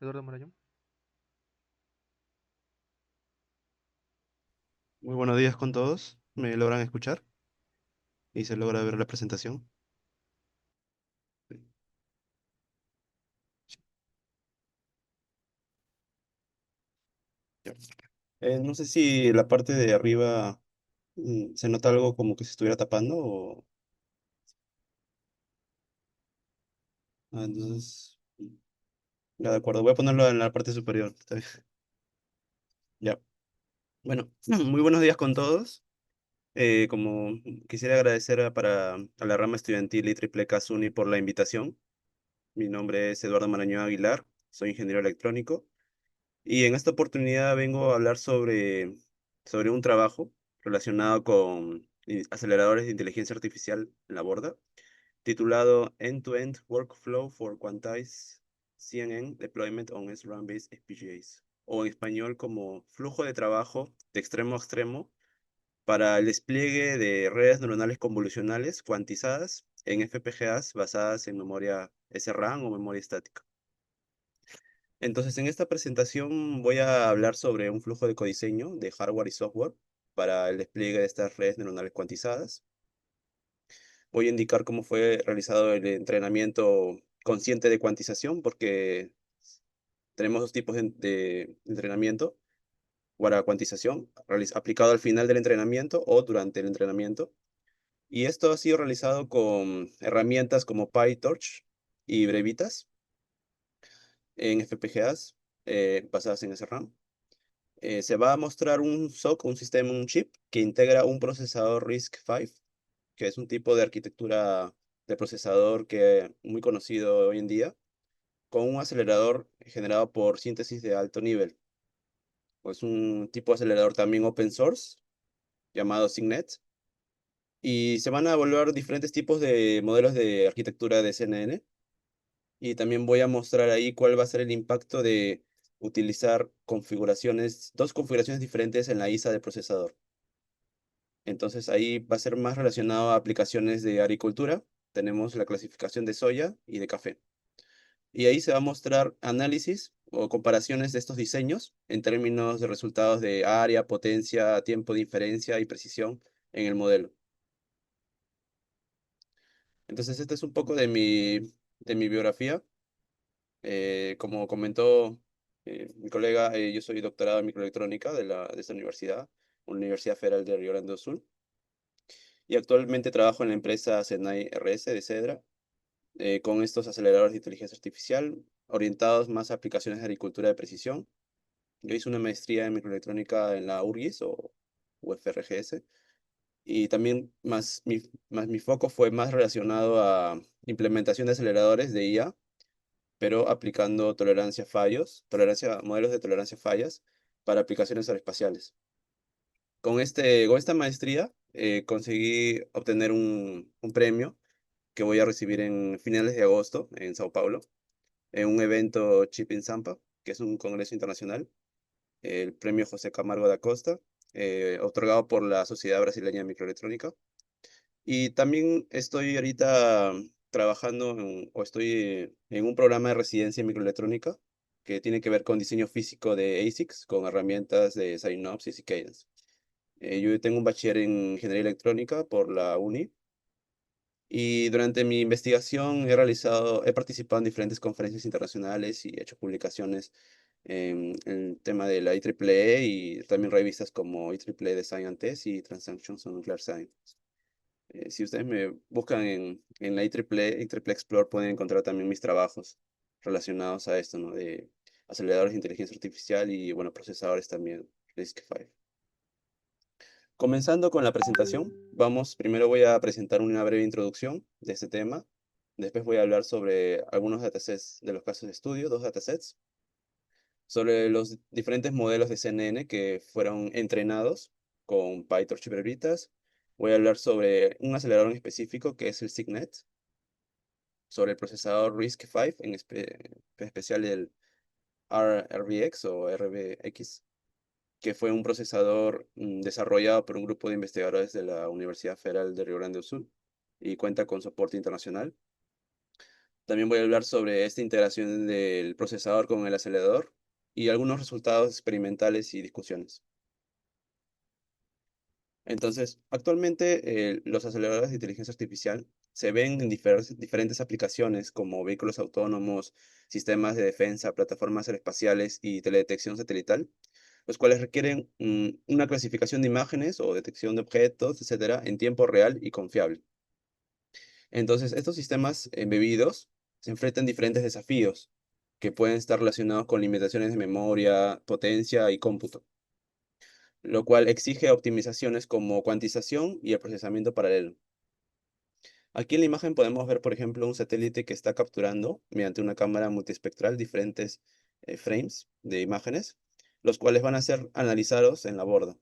Eduardo Marañón. Muy buenos días con todos. ¿Me logran escuchar? ¿Y se logra ver la presentación? Ya. No sé si la parte de arriba se nota algo como que se estuviera tapando o... entonces, ya de acuerdo. Voy a ponerlo en la parte superior. Está bien. Ya. Bueno, muy buenos días con todos. Como quisiera agradecer a la rama estudiantil y Triple Casuni por la invitación. Mi nombre es Eduardo Marañón Aguilar. Soy ingeniero electrónico. Y en esta oportunidad vengo a hablar sobre un trabajo relacionado con aceleradores de inteligencia artificial en la borda, titulado End-to-End Workflow for Quantized CNN Deployment on SRAM-based FPGAs, o en español como flujo de trabajo de extremo a extremo para el despliegue de redes neuronales convolucionales cuantizadas en FPGAs basadas en memoria SRAM o memoria estática. Entonces, en esta presentación voy a hablar sobre un flujo de codiseño de hardware y software para el despliegue de estas redes neuronales cuantizadas. Voy a indicar cómo fue realizado el entrenamiento consciente de cuantización, porque tenemos dos tipos de entrenamiento para cuantización, aplicado al final del entrenamiento o durante el entrenamiento. Y esto ha sido realizado con herramientas como PyTorch y Brevitas en FPGAs basadas en SRAM. Se va a mostrar un SoC, un sistema, un chip que integra un procesador RISC-V, que es un tipo de arquitectura de procesador que muy conocido hoy en día, con un acelerador generado por síntesis de alto nivel. Es un tipo de acelerador también open source llamado Signet. Y se van a evaluar diferentes tipos de modelos de arquitectura de CNN. Y también voy a mostrar ahí cuál va a ser el impacto de utilizar dos configuraciones diferentes en la ISA del procesador. Entonces ahí va a ser más relacionado a aplicaciones de agricultura. Tenemos la clasificación de soya y de café. Y ahí se va a mostrar análisis o comparaciones de estos diseños en términos de resultados de área, potencia, tiempo de inferencia y precisión en el modelo. Entonces este es un poco de mi biografía. Como comentó mi colega, yo soy doctorado en microelectrónica de esta universidad, Universidad Federal de Río Grande do Sul. Y actualmente trabajo en la empresa Senai RS de Cedra, con estos aceleradores de inteligencia artificial orientados más a aplicaciones de agricultura de precisión. Yo hice una maestría en microelectrónica en la URGS o UFRGS, y también más mi foco fue más relacionado a implementación de aceleradores de IA, pero aplicando modelos de tolerancia a fallas para aplicaciones aeroespaciales. Con esta maestría conseguí obtener un premio que voy a recibir en finales de agosto en Sao Paulo, en un evento Chip in Sampa, que es un congreso internacional, el premio José Camargo da Costa, otorgado por la Sociedad Brasileña de Microelectrónica. Y también estoy ahorita trabajando o estoy en un programa de residencia en microelectrónica que tiene que ver con diseño físico de ASICs con herramientas de Synopsys y Cadence. Yo tengo un bachiller en ingeniería electrónica por la UNI. Y durante mi investigación he participado en diferentes conferencias internacionales y he hecho publicaciones en el tema de la IEEE y también revistas como IEEE Design and Test y Transactions on Nuclear Science. Si ustedes me buscan en la IEEE Explore, pueden encontrar también mis trabajos relacionados a esto, ¿no? De aceleradores de inteligencia artificial y, bueno, procesadores también, RISC-V. Comenzando con la presentación, primero voy a presentar una breve introducción de este tema. Después voy a hablar sobre algunos datasets de los casos de estudio, dos datasets, sobre los diferentes modelos de CNN que fueron entrenados con PyTorch y Brevitas. Voy a hablar sobre un acelerador en específico que es el Signet, sobre el procesador RISC-V, en especial el RVX o RBX, que fue un procesador desarrollado por un grupo de investigadores de la Universidad Federal de Río Grande do Sul y cuenta con soporte internacional. También voy a hablar sobre esta integración del procesador con el acelerador y algunos resultados experimentales y discusiones. Entonces, actualmente los aceleradores de inteligencia artificial se ven en diferentes aplicaciones como vehículos autónomos, sistemas de defensa, plataformas aeroespaciales y teledetección satelital, los cuales requieren una clasificación de imágenes o detección de objetos, etcétera, en tiempo real y confiable. Entonces, estos sistemas embebidos se enfrentan a diferentes desafíos que pueden estar relacionados con limitaciones de memoria, potencia y cómputo, lo cual exige optimizaciones como cuantización y el procesamiento paralelo. Aquí en la imagen podemos ver, por ejemplo, un satélite que está capturando mediante una cámara multiespectral diferentes frames de imágenes, los cuales van a ser analizados en la borda.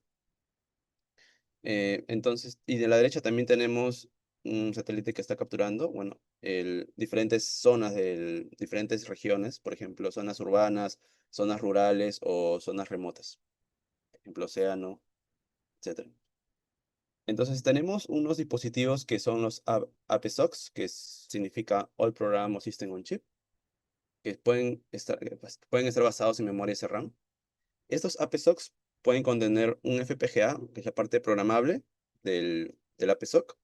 Entonces, y de la derecha también tenemos un satélite que está capturando, bueno, diferentes zonas de diferentes regiones, por ejemplo, zonas urbanas, zonas rurales o zonas remotas, por ejemplo, océano, etcétera. Entonces tenemos unos dispositivos que son los APSOCs, que significa All Program o System on Chip, que pueden estar basados en memoria SRAM. Estos APSOCs pueden contener un FPGA, que es la parte programable del APSOC,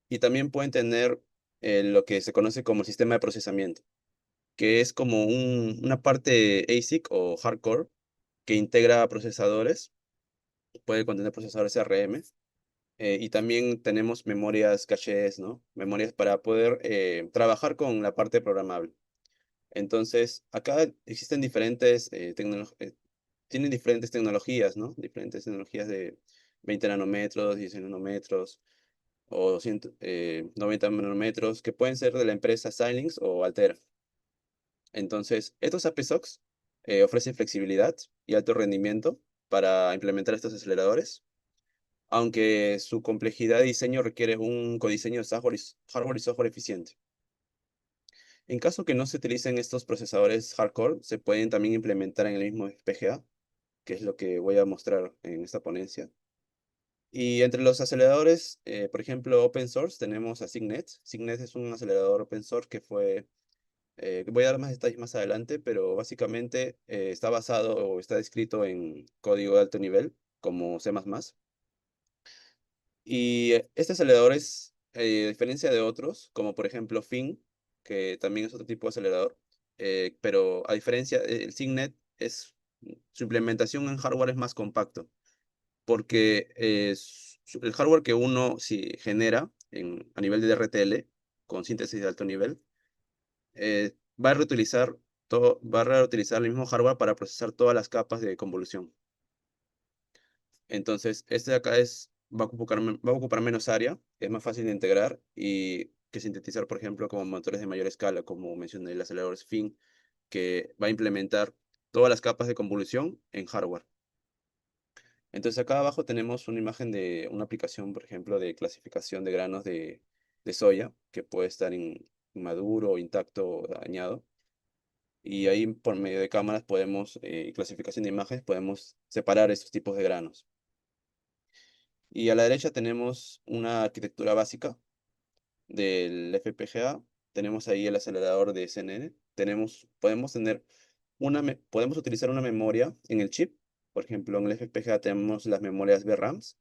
y también pueden tener lo que se conoce como el sistema de procesamiento, que es como una parte ASIC o hardcore que integra procesadores, puede contener procesadores ARM, y también tenemos memorias cachés, ¿no? Memorias para poder trabajar con la parte programable. Entonces, acá existen tienen diferentes tecnologías, ¿no? Diferentes tecnologías de 20 nanómetros, 10 nanómetros o 90 nanómetros, que pueden ser de la empresa Xilinx o Altera. Entonces, estos APSOCs ofrecen flexibilidad y alto rendimiento para implementar estos aceleradores, aunque su complejidad de diseño requiere un codiseño de hardware y software eficiente. En caso que no se utilicen estos procesadores hardcore, se pueden también implementar en el mismo FPGA, que es lo que voy a mostrar en esta ponencia. Y entre los aceleradores, por ejemplo, open source, tenemos a Signet. Signet es un acelerador open source voy a dar más detalles más adelante, pero básicamente está basado o está escrito en código de alto nivel, como C++. Y este acelerador es, a diferencia de otros, como por ejemplo Fin, que también es otro tipo de acelerador, pero a diferencia, el Signet su implementación en hardware es más compacto, porque el hardware que uno si genera a nivel de RTL, con síntesis de alto nivel, va a reutilizar va a reutilizar el mismo hardware para procesar todas las capas de convolución. Entonces, este de acá va a ocupar menos área, es más fácil de integrar y que sintetizar, por ejemplo, como motores de mayor escala, como mencioné el acelerador SFIN, que va a implementar todas las capas de convolución en hardware. Entonces, acá abajo tenemos una imagen de una aplicación, por ejemplo, de clasificación de granos de soya, que puede estar inmaduro, intacto o dañado. Y ahí, por medio de cámaras, clasificación de imágenes, podemos separar estos tipos de granos. Y a la derecha tenemos una arquitectura básica del FPGA. Tenemos ahí el acelerador de CNN. Podemos utilizar una memoria en el chip. Por ejemplo, en el FPGA tenemos las memorias VRAMs,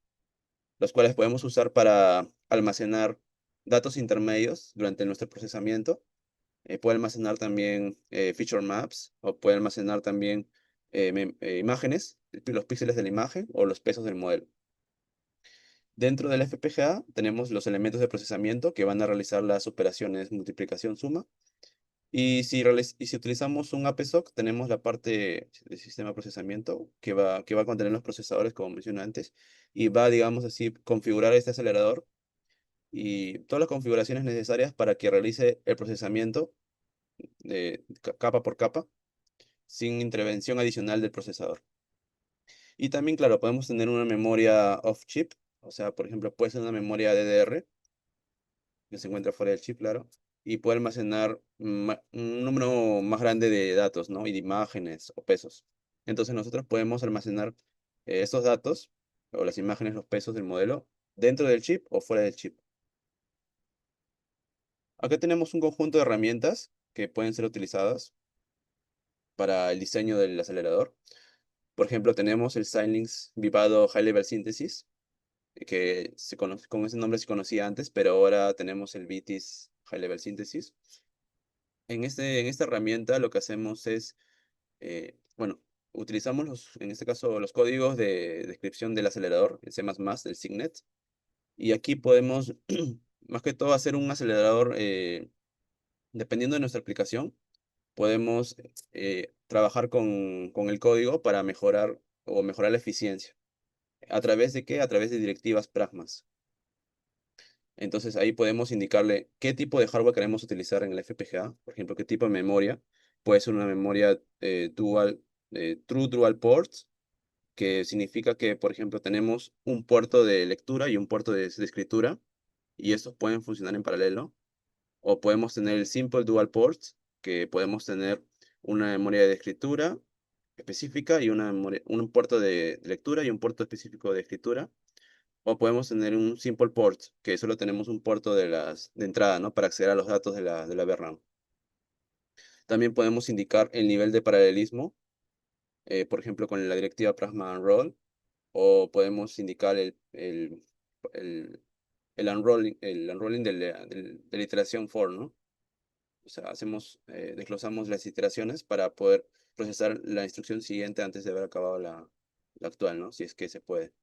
las cuales podemos usar para almacenar datos intermedios durante nuestro procesamiento. Puede almacenar también feature maps o puede almacenar también imágenes, los píxeles de la imagen o los pesos del modelo. Dentro del FPGA tenemos los elementos de procesamiento que van a realizar las operaciones multiplicación-suma. Y si utilizamos un APSOC, tenemos la parte del sistema de procesamiento que va a contener los procesadores, como mencioné antes, y va, digamos así, configurar este acelerador y todas las configuraciones necesarias para que realice el procesamiento capa por capa, sin intervención adicional del procesador. Y también, claro, podemos tener una memoria off-chip, o sea, por ejemplo, puede ser una memoria DDR que se encuentra fuera del chip, claro, y puede almacenar un número más grande de datos, ¿no? Y de imágenes o pesos. Entonces nosotros podemos almacenar estos datos, o las imágenes, los pesos del modelo, dentro del chip o fuera del chip. Acá tenemos un conjunto de herramientas que pueden ser utilizadas para el diseño del acelerador. Por ejemplo, tenemos el Xilinx Vivado High Level Synthesis, que con ese nombre se conocía antes, pero ahora tenemos el VITIS High Level Synthesis. En esta herramienta lo que hacemos es, bueno, utilizamos en este caso, los códigos de descripción del acelerador, el C++, del Signet, y aquí podemos, más que todo, hacer un acelerador, dependiendo de nuestra aplicación, podemos trabajar con el código para mejorar la eficiencia. ¿A través de qué? A través de directivas pragmas. Entonces ahí podemos indicarle qué tipo de hardware queremos utilizar en el FPGA. Por ejemplo, qué tipo de memoria. Puede ser una memoria True Dual Port, que significa que, por ejemplo, tenemos un puerto de lectura y un puerto de escritura, y estos pueden funcionar en paralelo. O podemos tener el Simple Dual Port, que podemos tener una memoria de escritura específica y un puerto de lectura y un puerto específico de escritura. O podemos tener un Simple Port, que solo tenemos un puerto de entrada, ¿no? Para acceder a los datos de la VRAM. También podemos indicar el nivel de paralelismo, por ejemplo, con la directiva Pragma Unroll. O podemos indicar el, el unrolling de la iteración for, ¿no? O sea, desglosamos las iteraciones para poder procesar la instrucción siguiente antes de haber acabado la actual, ¿no? Si es que se puede.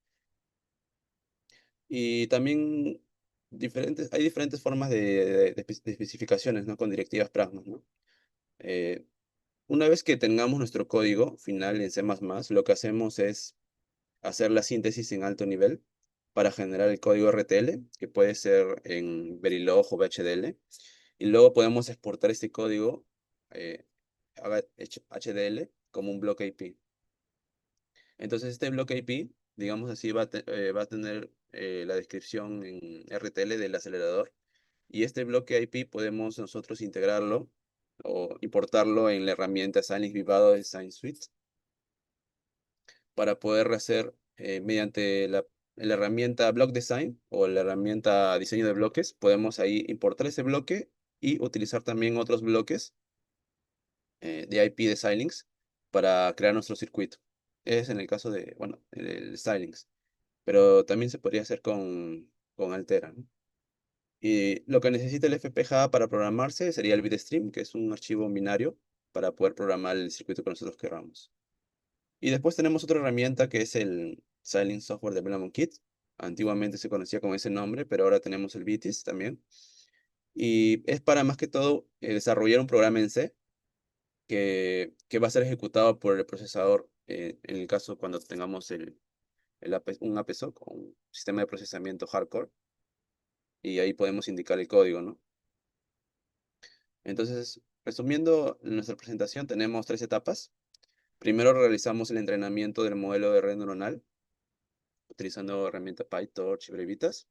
Y también hay diferentes formas de especificaciones, ¿no? Con directivas Pragma, ¿no? Eh, una vez que tengamos nuestro código final en C++, lo que hacemos es hacer la síntesis en alto nivel para generar el código RTL, que puede ser en Verilog o VHDL. Y luego podemos exportar este código eh, HDL como un bloque IP. Entonces este bloque IP, digamos así, va a tener la descripción en RTL del acelerador. Y este bloque IP podemos nosotros integrarlo o importarlo en la herramienta Xilinx Vivado Design Suite para poder hacer mediante la herramienta Block Design o la herramienta Diseño de Bloques, podemos ahí importar ese bloque y utilizar también otros bloques de IP de Xilinx para crear nuestro circuito. Es en el caso de, bueno, el Xilinx, pero también se podría hacer con Altera, ¿no? Y lo que necesita el FPGA para programarse sería el bitstream, que es un archivo binario para poder programar el circuito que nosotros queramos. Y después tenemos otra herramienta que es el Xilinx Software Development Kit. Antiguamente se conocía con ese nombre, pero ahora tenemos el VITIS también. Y es para más que todo desarrollar un programa en C que va a ser ejecutado por el procesador en el caso cuando tengamos un APSoC o un sistema de procesamiento hardcore. Y ahí podemos indicar el código, ¿no? Entonces, resumiendo nuestra presentación, tenemos tres etapas. Primero realizamos el entrenamiento del modelo de red neuronal utilizando herramienta PyTorch y Brevitas.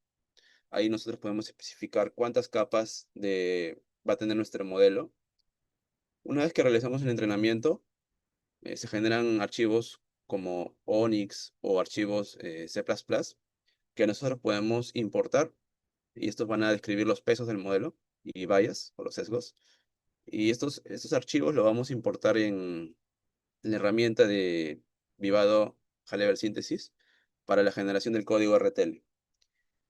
Ahí nosotros podemos especificar cuántas capas va a tener nuestro modelo. Una vez que realizamos el entrenamiento, se generan archivos como ONIX o archivos C++ que nosotros podemos importar y estos van a describir los pesos del modelo y bias o los sesgos. Y estos archivos los vamos a importar en la herramienta de Vivado High-Level Synthesis para la generación del código RTL.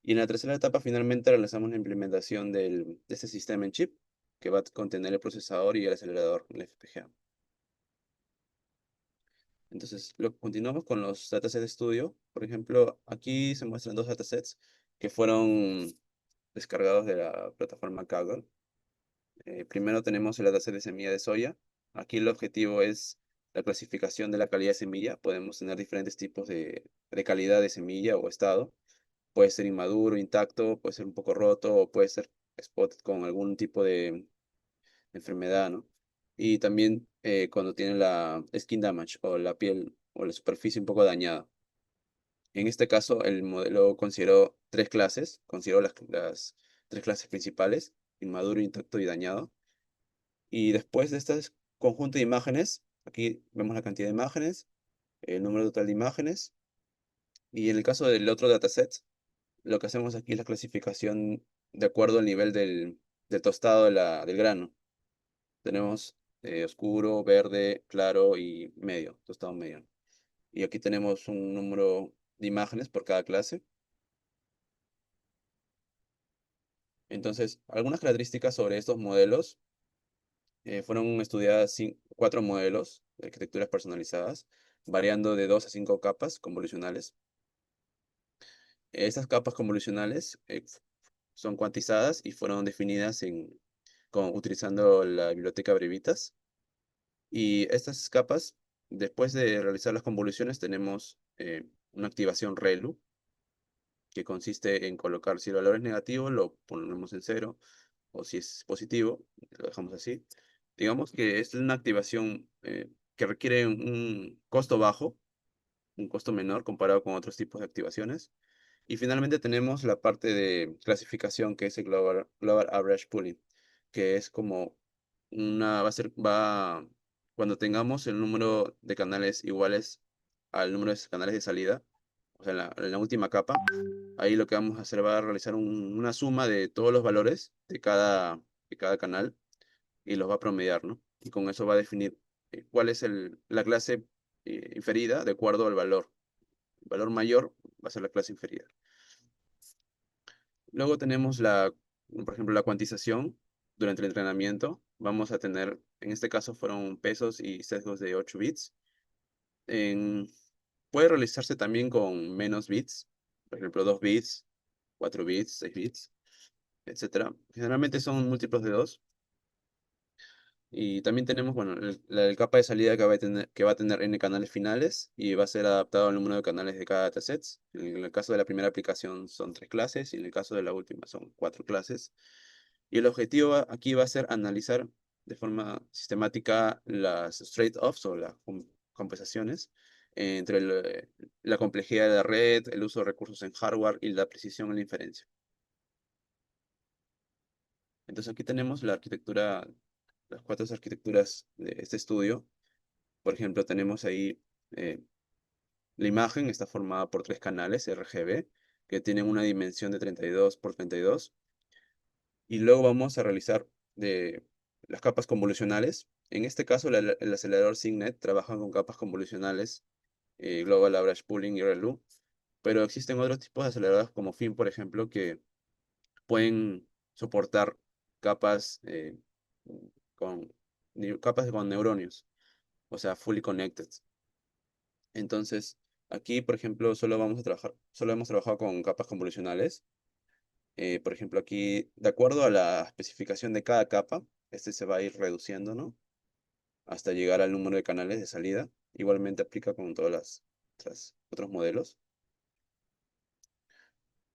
Y en la tercera etapa finalmente realizamos la implementación de este sistema en chip que va a contener el procesador y el acelerador, el FPGA. Entonces, continuamos con los datasets de estudio. Por ejemplo, aquí se muestran dos datasets que fueron descargados de la plataforma Kaggle. Primero tenemos el dataset de semilla de soya. Aquí el objetivo es la clasificación de la calidad de semilla. Podemos tener diferentes tipos de calidad de semilla o estado. Puede ser inmaduro, intacto, puede ser un poco roto o puede ser spot con algún tipo de enfermedad, ¿no? Y también cuando tiene la skin damage o la piel o la superficie un poco dañada. En este caso, el modelo consideró las tres clases principales, inmaduro, intacto y dañado. Y después de este conjunto de imágenes, aquí vemos la cantidad de imágenes, el número total de imágenes. Y en el caso del otro dataset, lo que hacemos aquí es la clasificación de acuerdo al nivel del tostado del grano. Tenemos oscuro, verde, claro y medio, tostado medio. Y aquí tenemos un número de imágenes por cada clase. Entonces, algunas características sobre estos modelos fueron estudiadas 4 modelos de arquitecturas personalizadas, variando de 2 a 5 capas convolucionales. Estas capas convolucionales son cuantizadas y fueron definidas utilizando la biblioteca Brevitas. Y estas capas, después de realizar las convoluciones, tenemos una activación ReLU, que consiste en colocar, si el valor es negativo, lo ponemos en cero, o si es positivo, lo dejamos así. Digamos que es una activación que requiere un costo bajo, un costo menor comparado con otros tipos de activaciones. Y finalmente tenemos la parte de clasificación, que es el Global Average Pooling, que es como cuando tengamos el número de canales iguales al número de canales de salida, o sea, en la última capa, ahí lo que vamos a hacer va a realizar una suma de todos los valores de cada canal y los va a promediar, ¿no? Y con eso va a definir cuál es la clase inferida de acuerdo al valor. El valor mayor va a ser la clase inferida. Luego tenemos por ejemplo, la cuantización durante el entrenamiento. Vamos a tener, en este caso fueron pesos y sesgos de 8 bits. En- Puede realizarse también con menos bits, por ejemplo, 2 bits, 4 bits, 6 bits, etcétera. Generalmente son múltiplos de 2. Y también tenemos, bueno, el capa de salida que va a tener n canales finales y va a ser adaptado al número de canales de cada dataset. En el caso de la primera aplicación son 3 clases y en el caso de la última son 4 clases. Y el objetivo aquí va a ser analizar de forma sistemática las trade-offs o las compensaciones entre la complejidad de la red, el uso de recursos en hardware y la precisión en la inferencia. Entonces aquí tenemos las 4 arquitecturas de este estudio. Por ejemplo, tenemos ahí eh, la imagen está formada por 3 canales RGB que tienen una dimensión de 32 por 32. Y luego vamos a realizar las capas convolucionales. En este caso, el acelerador Signet trabaja con capas convolucionales, Global Average Pooling y ReLU. Pero existen otros tipos de aceleradores como FIM, por ejemplo, que pueden soportar capas, con neuronios, o sea, fully connected. Entonces, aquí, por ejemplo, solo hemos trabajado con capas convolucionales. Por ejemplo, aquí, de acuerdo a la especificación de cada capa, este se va a ir reduciendo, ¿no? Hasta llegar al número de canales de salida. Igualmente aplica con todos los otros modelos.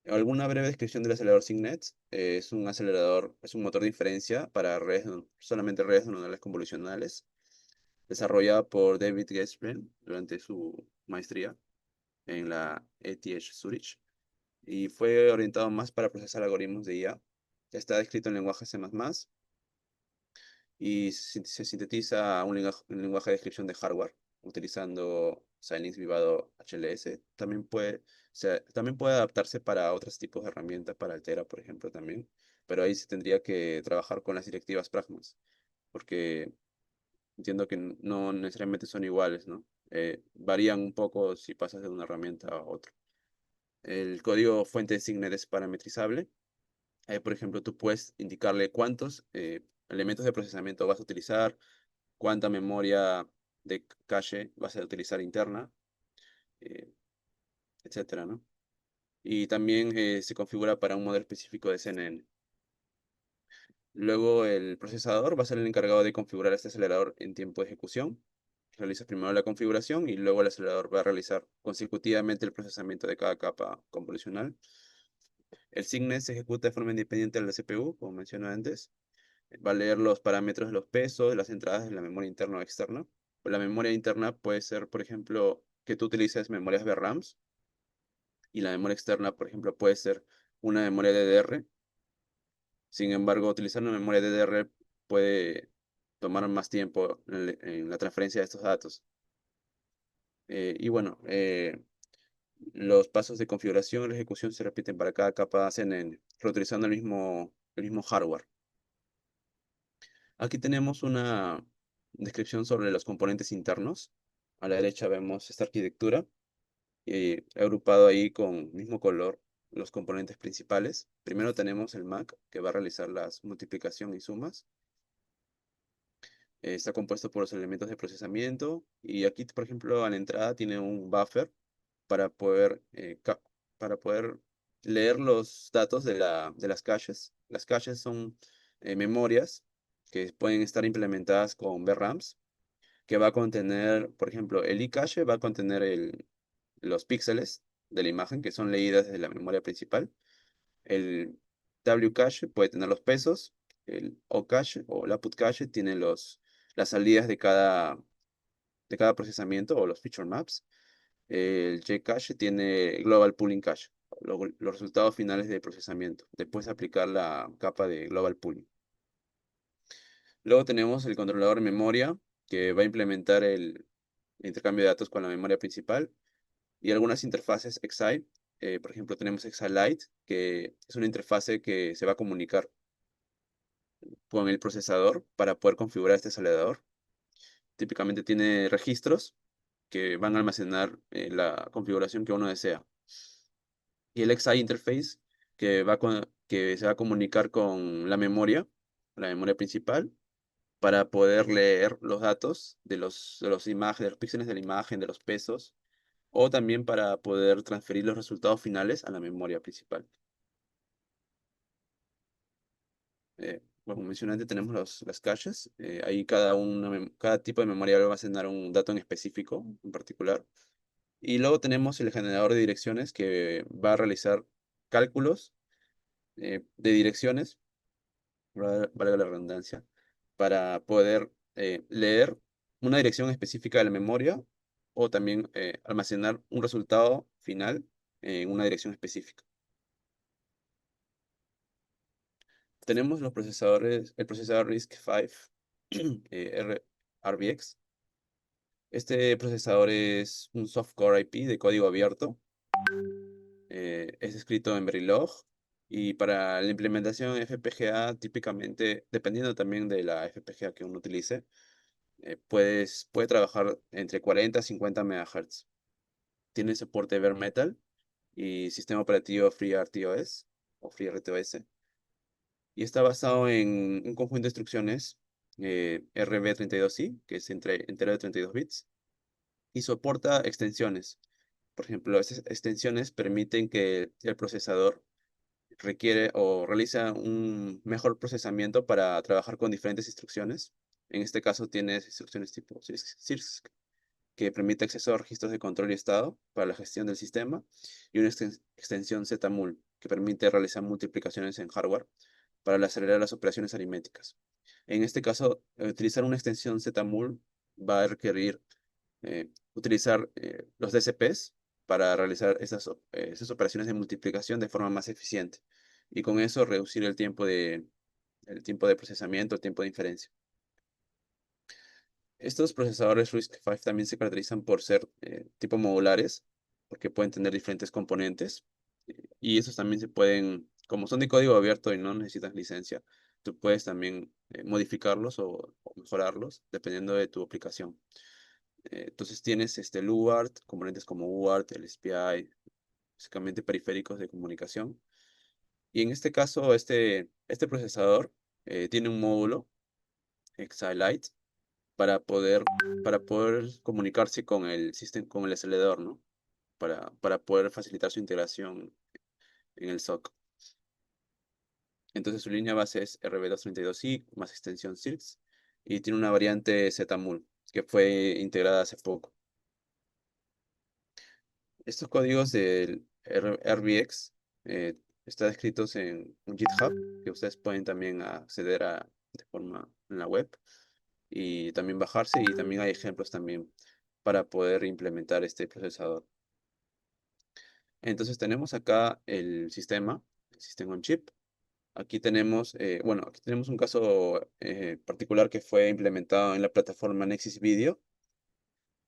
Alguna breve descripción del acelerador Signet. Es un acelerador, es un motor de inferencia para solamente redes neuronales convolucionales, desarrollado por David Gespen durante su maestría en la ETH Zurich, y fue orientado más para procesar algoritmos de IA. Está escrito en lenguaje C++ y se sintetiza un lenguaje de descripción de hardware utilizando Xilinx Vivado HLS. También puede adaptarse para otros tipos de herramientas, para Altera, por ejemplo, también. Pero ahí se tendría que trabajar con las directivas Pragmas, porque entiendo que no necesariamente son iguales, ¿no? Varían un poco si pasas de una herramienta a otra. El código fuente de Signet es parametrizable. Por ejemplo, tú puedes indicarle cuántos elementos de procesamiento vas a utilizar, cuánta memoria de cache vas a utilizar interna, eh, etcétera, ¿no? Y también se configura para un modelo específico de CNN. Luego el procesador va a ser el encargado de configurar este acelerador en tiempo de ejecución. Realiza primero la configuración y luego el acelerador va a realizar consecutivamente el procesamiento de cada capa convolucional. El Signet se ejecuta de forma independiente de la CPU, como mencioné antes. Va a leer los parámetros de los pesos, de las entradas de la memoria interna o externa. La memoria interna puede ser, por ejemplo, que tú utilices memorias VRAMs, y la memoria externa, por ejemplo, puede ser una memoria DDR. Sin embargo, utilizar una memoria DDR puede tomar más tiempo en la transferencia de estos datos. Y bueno, los pasos de configuración y la ejecución se repiten para cada capa CNN, reutilizando el mismo hardware. Aquí tenemos una descripción sobre los componentes internos. A la derecha vemos esta arquitectura y he agrupado ahí con mismo color los componentes principales. Primero tenemos el Mac, que va a realizar las multiplicación y sumas. Está compuesto por los elementos de procesamiento y aquí, por ejemplo, a la entrada tiene un buffer para para poder leer los datos de las caches. Las caches son memorias que pueden estar implementadas con VRAMs, que va a contener, por ejemplo, el iCache va a contener los píxeles de la imagen que son leídas desde la memoria principal. El WCache puede tener los pesos. El OCache o el output cache tiene las salidas de cada procesamiento o los feature maps. El Gcache tiene Global Pooling Cache, los resultados finales de procesamiento, después de aplicar la capa de Global Pooling. Luego tenemos el controlador de memoria, que va a implementar el intercambio de datos con la memoria principal y algunas interfaces Xi. Por ejemplo, tenemos Xilite, que es una interfase que se va a comunicar con el procesador para poder configurar este acelerador. Típicamente tiene registros que van a almacenar la configuración que uno desea. Y el XI interface que se va a comunicar con la memoria principal, para poder leer los datos de los imágenes, de los píxeles de la imagen, de los pesos, o también para poder transferir los resultados finales a la memoria principal. Como mencioné antes, tenemos las caches. Ahí cada tipo de memoria va a almacenar un dato en específico, en particular. Y luego tenemos el generador de direcciones que va a realizar cálculos de direcciones, valga la redundancia, para poder leer una dirección específica de la memoria o también almacenar un resultado final en una dirección específica. Tenemos el procesador RISC-V RBX. Este procesador es un soft-core IP de código abierto. Es escrito en Verilog. Y para la implementación FPGA, típicamente, dependiendo también de la FPGA que uno utilice, puede trabajar entre 40 a 50 MHz. Tiene soporte bare metal y sistema operativo FreeRTOS o FreeRTOS. Y está basado en un conjunto de instrucciones RB32i, que es entero de 32 bits, y soporta extensiones. Por ejemplo, estas extensiones permiten que el procesador requiere o realiza un mejor procesamiento para trabajar con diferentes instrucciones. En este caso tienes instrucciones tipo CIRSC, que permite acceso a registros de control y estado para la gestión del sistema, y una extensión ZMUL, que permite realizar multiplicaciones en hardware para acelerar las operaciones aritméticas. En este caso, utilizar una extensión ZMUL va a requerir utilizar los DCPs para realizar esas operaciones de multiplicación de forma más eficiente y con eso reducir el tiempo de procesamiento, el tiempo de inferencia. Estos procesadores RISC-V también se caracterizan por ser tipo modulares, porque pueden tener diferentes componentes y esos también se pueden, como son de código abierto y no necesitas licencia, tú puedes también modificarlos o mejorarlos dependiendo de tu aplicación. Entonces tienes el UART, componentes como UART, el SPI, básicamente periféricos de comunicación. Y en este caso, este procesador tiene un módulo Xilite para poder comunicarse con el sistema, con el acelerador, ¿no? Para poder facilitar su integración en el SoC. Entonces su línea base es RB232i más extensión CIRCS y tiene una variante ZMUL que fue integrada hace poco. Estos códigos del RBX están escritos en un GitHub que ustedes pueden también acceder a de forma en la web y también bajarse, y también hay ejemplos también para poder implementar este procesador. Entonces tenemos acá el sistema on chip. Aquí tenemos un caso particular que fue implementado en la plataforma Nexus Video.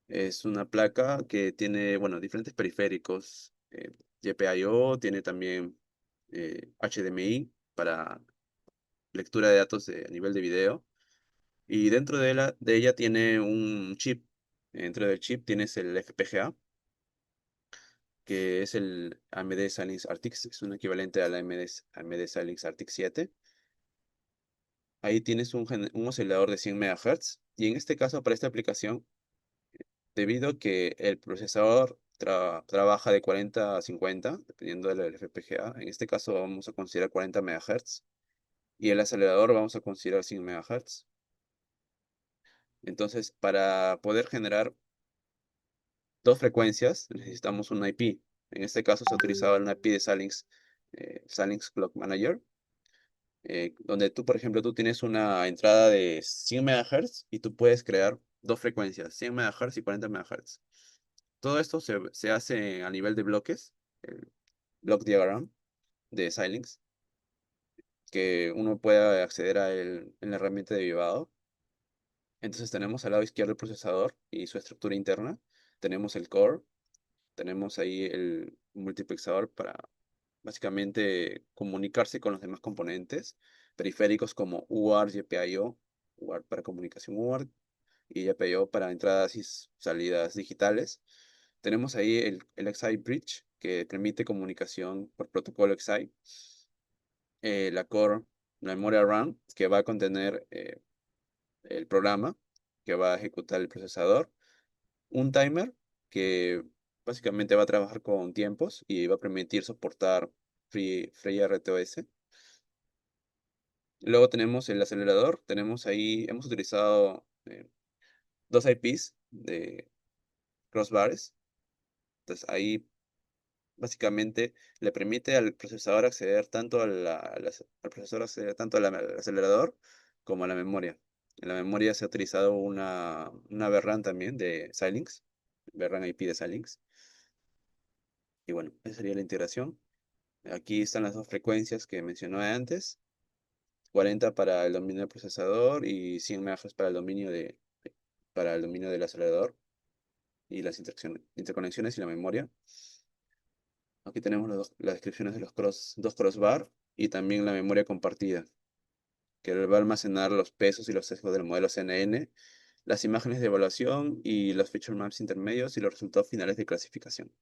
Es una placa que tiene, bueno, diferentes periféricos, GPIO, tiene también HDMI para lectura de datos a nivel de video, Y dentro de ella tiene un chip. Dentro del chip tienes el FPGA, que es el AMD Xilinx RTX, es un equivalente al AMD Xilinx RTX 7. Ahí tienes un oscilador de 100 MHz. Y en este caso, para esta aplicación, debido a que el procesador trabaja de 40 a 50, dependiendo del FPGA, en este caso vamos a considerar 40 MHz. Y el acelerador vamos a considerar 100 MHz. Entonces, para poder generar dos frecuencias, necesitamos un IP. En este caso se ha utilizado el IP de Xilinx, Xilinx Clock Manager, donde tú, por ejemplo, tú tienes una entrada de 100 MHz y tú puedes crear dos frecuencias, 100 MHz y 40 MHz. Todo esto se hace a nivel de bloques, el block diagram de Xilinx, que uno pueda acceder a él en la herramienta de Vivado. Entonces tenemos al lado izquierdo el procesador y su estructura interna. Tenemos el core, tenemos ahí el multiplexador para básicamente comunicarse con los demás componentes, periféricos como UART, GPIO, UART para comunicación UART y GPIO para entradas y salidas digitales. Tenemos ahí el XI Bridge que permite comunicación por protocolo XI, la core, la memoria RAM que va a contener el programa que va a ejecutar el procesador, un timer que básicamente va a trabajar con tiempos y va a permitir soportar FreeRTOS. Luego tenemos el acelerador, tenemos ahí, hemos utilizado dos IPs de crossbars. Entonces ahí básicamente le permite al procesador acceder tanto al procesador acceder tanto al acelerador como a la memoria. En la memoria se ha utilizado una VRAM también de Xilinx, VRAM IP de Xilinx. Y bueno, esa sería la integración. Aquí están las dos frecuencias que mencioné antes, 40 para el dominio del procesador y 100 MHz para el dominio del acelerador y las interconexiones y la memoria. Aquí tenemos las descripciones de los dos crossbar y también la memoria compartida, que va a almacenar los pesos y los sesgos del modelo CNN, las imágenes de evaluación y los feature maps intermedios y los resultados finales de clasificación.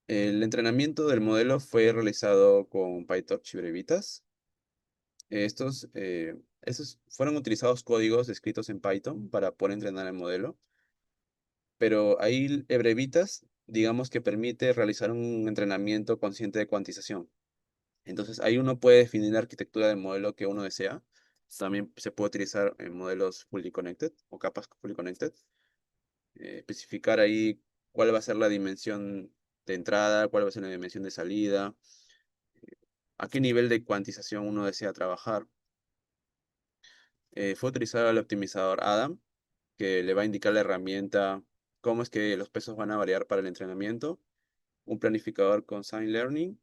El entrenamiento del modelo fue realizado con PyTorch y Brevitas. Estos fueron utilizados códigos escritos en Python para poder entrenar el modelo, pero ahí Brevitas, digamos que permite realizar un entrenamiento consciente de cuantización. Entonces ahí uno puede definir la arquitectura del modelo que uno desea. También se puede utilizar en modelos fully connected o capas fully connected. Especificar ahí cuál va a ser la dimensión de entrada, cuál va a ser la dimensión de salida, a qué nivel de cuantización uno desea trabajar. Fue utilizado el optimizador Adam, que le va a indicar la herramienta cómo es que los pesos van a variar para el entrenamiento. Un planificador con Sign Learning,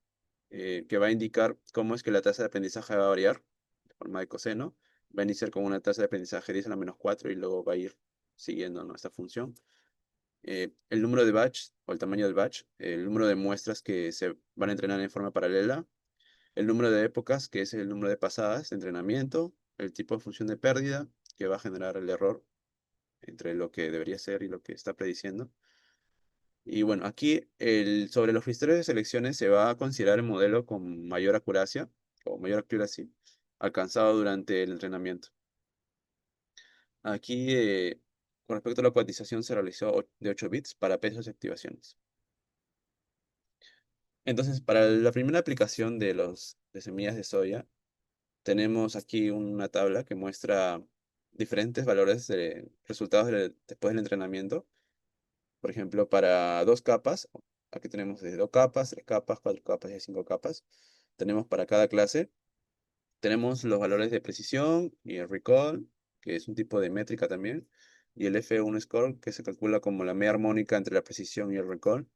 que va a indicar cómo es que la tasa de aprendizaje va a variar de forma de coseno. Va a iniciar con una tasa de aprendizaje 10 a la menos 4 y luego va a ir siguiendo, ¿no?, esta función. El número de batch o el tamaño del batch, el número de muestras que se van a entrenar en forma paralela, el número de épocas, que es el número de pasadas de entrenamiento, el tipo de función de pérdida, que va a generar el error entre lo que debería ser y lo que está prediciendo. Y bueno, aquí sobre los criterios de selecciones se va a considerar el modelo con mayor acuracia o mayor accuracy alcanzado durante el entrenamiento. Aquí, con respecto a la cuantización, se realizó de 8 bits para pesos y activaciones. Entonces, para la primera aplicación de semillas de soya, tenemos aquí una tabla que muestra diferentes valores de resultados después del entrenamiento. Por ejemplo, para dos capas, aquí tenemos de dos capas, tres capas, cuatro capas y cinco capas. Tenemos para cada clase, tenemos los valores de precisión y el recall, que es un tipo de métrica también, y el F1 score, que se calcula como la media armónica entre la precisión y el recall.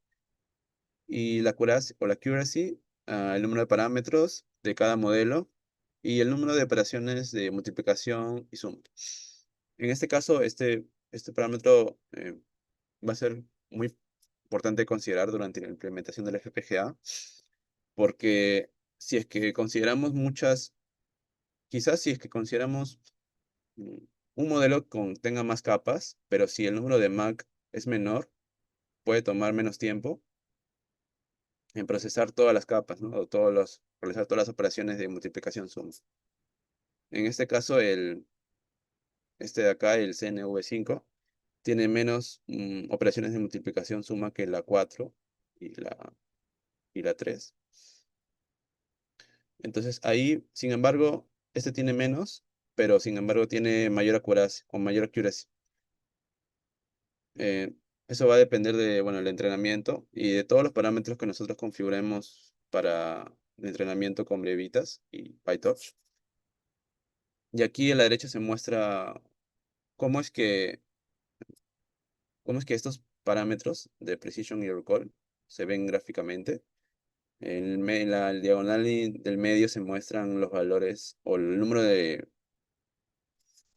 Y la accuracy, el número de parámetros de cada modelo y el número de operaciones de multiplicación y suma. En este caso, este parámetro va a ser muy importante considerar durante la implementación del FPGA, porque si es que consideramos muchas, quizás si es que consideramos mm, un modelo tenga más capas, pero si el número de MAC es menor, puede tomar menos tiempo en procesar todas las capas, ¿no? O realizar todas las operaciones de multiplicación suma. En este caso, este de acá, el CNV5, tiene menos operaciones de multiplicación suma que la 4 y la 3. Entonces ahí, sin embargo, este tiene menos, pero sin embargo tiene mayor accuracy, con mayor accuracy. Eh, Eso va a depender de, bueno, el entrenamiento y de todos los parámetros que nosotros configuremos para el entrenamiento con Levitas y PyTorch. Y aquí a la derecha se muestra cómo es que, cómo es que estos parámetros de precision y recall se ven gráficamente. En la diagonal del medio se muestran los valores o el número de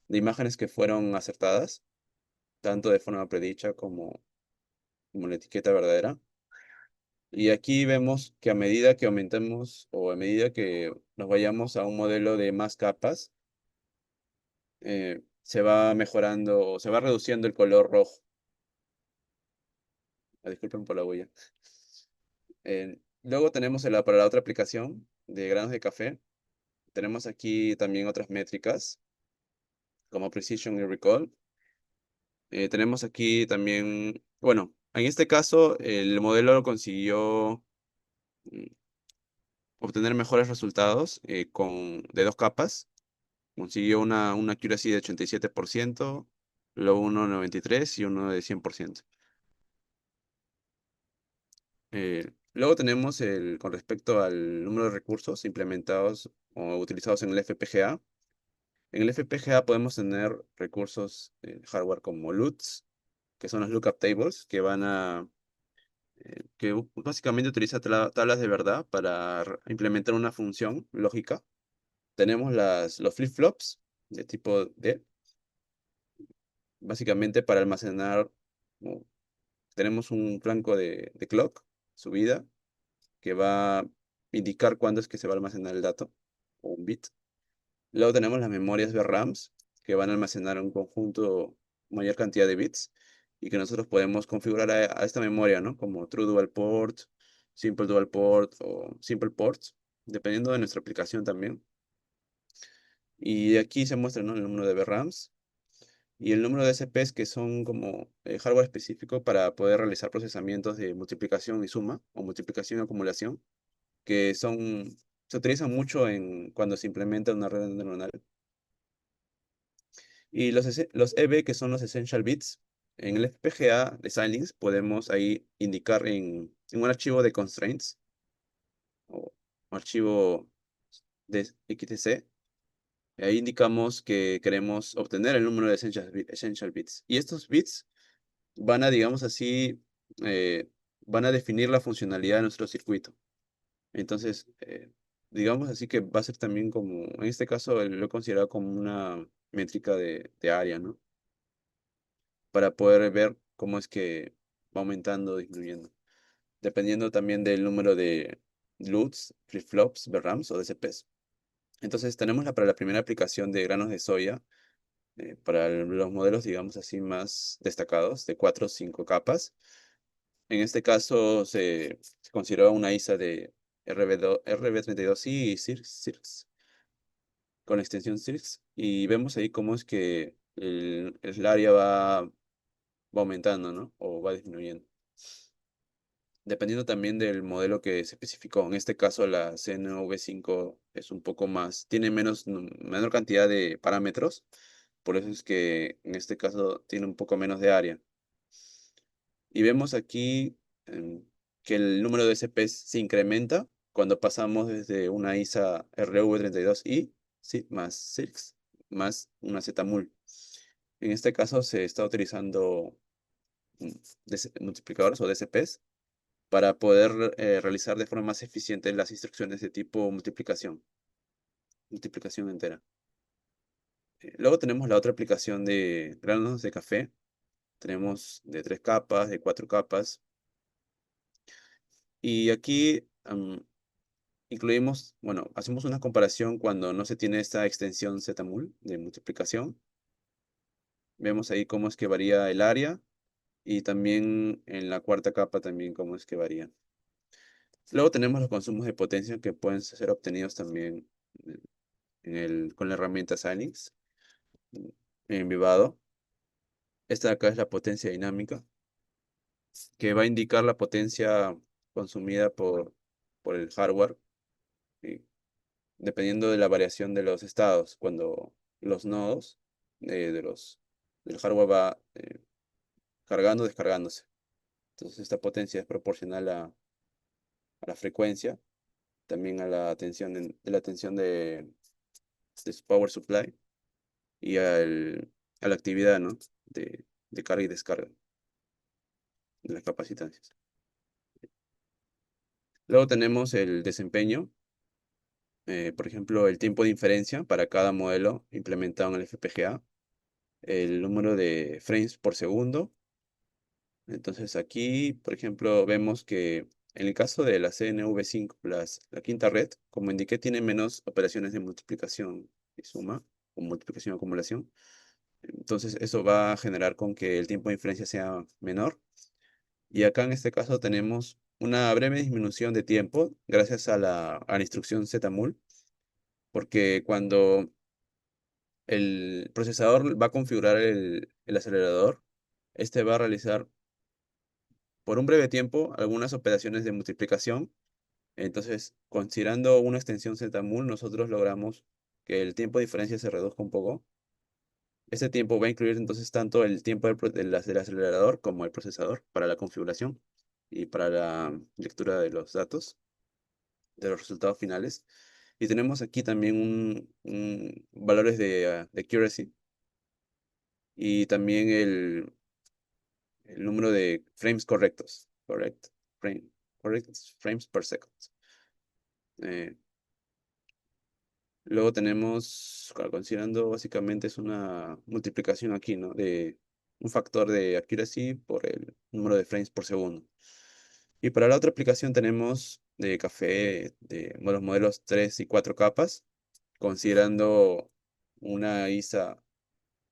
imágenes que fueron acertadas, tanto de forma predicha como la etiqueta verdadera. Y aquí vemos que a medida que aumentemos o a medida que nos vayamos a un modelo de más capas, se va mejorando o se va reduciendo el color rojo. Disculpen por la huella. Luego tenemos para la otra aplicación de granos de café. Tenemos aquí también otras métricas como Precision y Recall. Tenemos aquí también, bueno, en este caso el modelo consiguió mm, obtener mejores resultados de dos capas. Consiguió una accuracy de 87%, luego uno de 93% y uno de 100%. Luego tenemos con respecto al número de recursos implementados o utilizados en el FPGA. En el FPGA podemos tener recursos hardware como LUTs, que son los lookup tables, que básicamente utiliza tablas de verdad para implementar una función lógica. Tenemos los flip-flops de tipo D, básicamente para almacenar. o- Tenemos un flanco de clock, subida, que va a indicar cuándo es que se va a almacenar el dato, o un bit. Luego tenemos las memorias VRAMs, que van a almacenar un conjunto, mayor cantidad de bits, y que nosotros podemos configurar a esta memoria, ¿no? Como True Dual Port, Simple Dual Port o Simple Ports, dependiendo de nuestra aplicación también. Y aquí se muestra, ¿no?, el número de VRAMs y el número de SPs, que son como hardware específico para poder realizar procesamientos de multiplicación y suma, o multiplicación y acumulación, que se utilizan mucho cuando se implementa una red neuronal. Y los EB, que son los Essential Bits, en el FPGA de Xilinx podemos ahí indicar en un archivo de constraints o archivo de XTC. Ahí indicamos que queremos obtener el número de Essential Bits. Y estos bits digamos así, eh, van a definir la funcionalidad de nuestro circuito. Entonces, digamos así que va a ser también como, en este caso lo he considerado como una métrica de área, ¿no? Para poder ver cómo es que va aumentando o disminuyendo, dependiendo también del número de LUTs, flip-flops, VRAMs o DCPs. Entonces tenemos para la primera aplicación de granos de soya, para los modelos, digamos así, más destacados, de 4 o 5 capas. En este caso se consideró una ISA de RB32i y CIRCS, con la extensión CIRCS, y vemos ahí cómo es que el área va aumentando, ¿no? O va disminuyendo. Dependiendo también del modelo que se especificó. En este caso, la CNV5 es un poco más, tiene menor cantidad de parámetros, por eso es que en este caso tiene un poco menos de área. Y vemos aquí que el número de SPs se incrementa cuando pasamos desde una ISA RV32i, sí, más CIRCS, más una ZMUL. En este caso se está utilizando mm, multiplicadores o DCPs para poder realizar de forma más eficiente las instrucciones de tipo multiplicación entera. Luego tenemos la otra aplicación de granos de café. Tenemos de 3 capas, de 4 capas. Y aquí incluimos, bueno, hacemos una comparación cuando no se tiene esta extensión ZMUL de multiplicación. Vemos ahí cómo es que varía el área y también en la cuarta capa también cómo es que varía. Luego tenemos los consumos de potencia que pueden ser obtenidos también con la herramienta Xilinx en Vivado. Esta de acá es la potencia dinámica, que va a indicar la potencia consumida por el hardware, ¿sí? Dependiendo de la variación de los estados, cuando los nodos del hardware va cargando o descargándose. Entonces esta potencia es proporcional a la frecuencia, también a la tensión de la tensión de su power supply y a la actividad, ¿no? de carga y descarga de las capacitancias. Luego tenemos el desempeño, por ejemplo, el tiempo de inferencia para cada modelo implementado en el FPGA, el número de frames por segundo. Entonces aquí, por ejemplo, vemos que en el caso de la CNV5, la quinta red, como indiqué, tiene menos operaciones de multiplicación y suma, o multiplicación y acumulación. Entonces eso va a generar con que el tiempo de inferencia sea menor. Y acá en este caso tenemos una breve disminución de tiempo gracias a la instrucción ZMUL, porque cuando el procesador va a configurar el acelerador, este va a realizar por un breve tiempo algunas operaciones de multiplicación. Entonces, considerando una extensión ZMUL, nosotros logramos que el tiempo de diferencia se reduzca un poco. Este tiempo va a incluir entonces tanto el tiempo del acelerador como el procesador para la configuración y para la lectura de los datos, de los resultados finales. Y tenemos aquí también valores de accuracy y también el número de frames correctos. Correct frames per second. Eh, Luego tenemos, claro, considerando básicamente es una multiplicación aquí, ¿no? De un factor de accuracy por el número de frames por segundo. Y para la otra aplicación tenemos de café de los modelos 3 y 4 capas, considerando una ISA